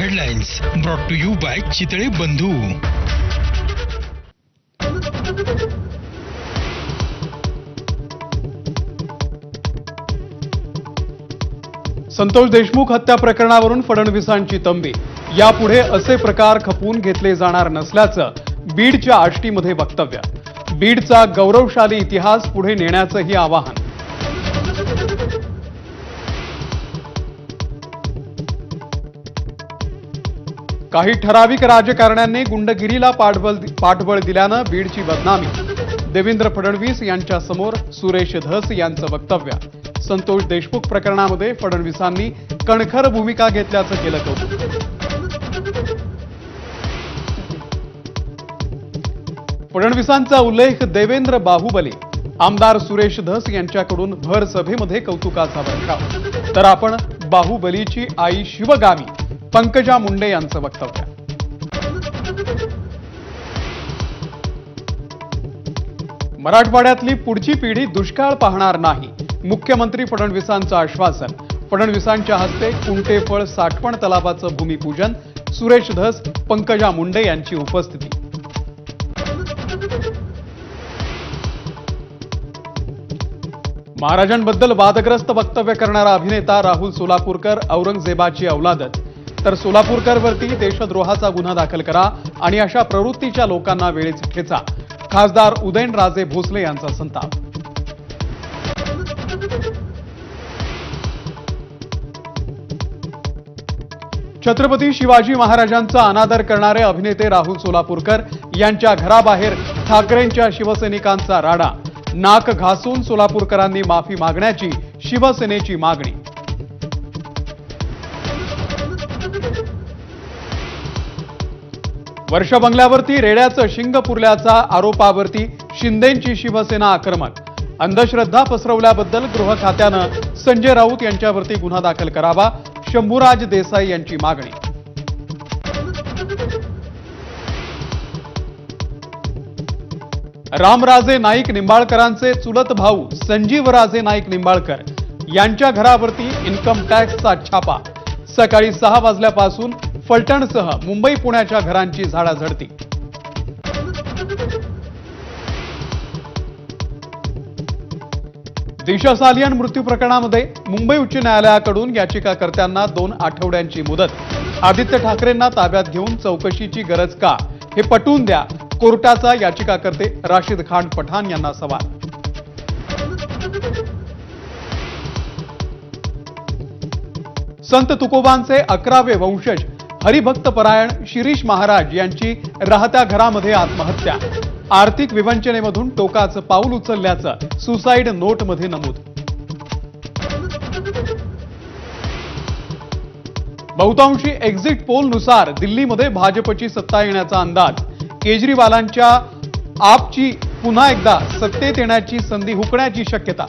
Headlines brought to you by Chitale Bandhu. Santosh Deshmukh हत्या प्रकरणावरून फडणवीसांची तंबी. यापुढे असे प्रकार खपवून घेतले जाणार नसल्याचं बीडच्या आष्टीमध्ये वक्तव्य. बीडचा गौरवशाली इतिहास पुढे नेण्याचंही आवाहन. काही ठराविक राजकारण्यांनी गुंडगिरीला पाठबळ दिल्यानं बीडची बदनामी. देवेंद्र फडणवीस यांच्या समोर सुरेश धस यांचं वक्तव्य. संतोष देशमुख प्रकरणामध्ये फडणवीसांनी कणखर भूमिका घेतल्याचं केलं कौतुक. फडणवीसांचा उल्लेख देवेंद्र बाहुबली. आमदार सुरेश धस यांच्याकडून भर सभेमध्ये कौतुकाचा वर्षाव. तर आपण बाहुबलीची आई शिवगामी पंकजा मुंडे यांचं वक्तव्य. मराठवाड्यातली पुढची पिढी दुष्काळ पाहणार नाही. मुख्यमंत्री फडणवीसांचं आश्वासन. फडणवीसांच्या हस्ते कुंटेफळ साठवण तलावाचं भूमिपूजन. सुरेश धस पंकजा मुंडे यांची उपस्थिती. महाराजांबद्दल वादग्रस्त वक्तव्य करणारा अभिनेता राहुल सोलापूरकर औरंगजेबाची अवलादत. तर सोलापूरकरवरती देशद्रोहाचा गुन्हा दाखल करा आणि अशा प्रवृत्तीच्या लोकांना वेळीच ठेचा. खासदार उदयनराजे भोसले यांचा संताप. छत्रपती शिवाजी महाराजांचा अनादर करणारे अभिनेते राहुल सोलापूरकर यांच्या घराबाहेर ठाकरेंच्या शिवसैनिकांचा राडा. नाक घासून सोलापूरकरांनी माफी मागण्याची शिवसेनेची मागणी. वर्ष बंगल्यावरती रेड्याचं शिंग पुरल्याचा आरोपावरती शिंदेंची शिवसेना आक्रमक. अंधश्रद्धा पसरवल्याबद्दल गृह खात्यानं संजय राऊत यांच्यावरती गुन्हा दाखल करावा. शंभूराज देसाई यांची मागणी. रामराजे नाईक निंबाळकरांचे चुलत भाऊ संजीवराजे नाईक निंबाळकर यांच्या घरावरती इन्कम टॅक्सचा छापा. सकाळी 6 वाजल्यापासून फलटणसह मुंबई पुण्याच्या घरांची झाडाझडती. दिशा सालियन मृत्यू प्रकरणामध्ये मुंबई उच्च न्यायालयाकडून याचिकाकर्त्यांना 2 आठवड्यांची मुदत. आदित्य ठाकरेंना ताब्यात घेऊन चौकशीची गरज का, हे पटवून द्या. कोर्टाचा याचिकाकर्ते राशिद खान पठाण यांना सवाल. संत तुकोबांचे 11वे वंशज हरिभक्त परायण शिरीष महाराज यांची राहत्या घरामध्ये आत्महत्या. आर्थिक विवंचनेमधून टोकाचं पाऊल उचलल्याचं सुसाईड नोटमध्ये नमूद. बहुतांशी एक्झिट पोलनुसार दिल्लीमध्ये भाजपची सत्ता येण्याचा अंदाज. केजरीवालांच्या आपची पुन्हा एकदा सत्तेत येण्याची संधी हुकण्याची शक्यता.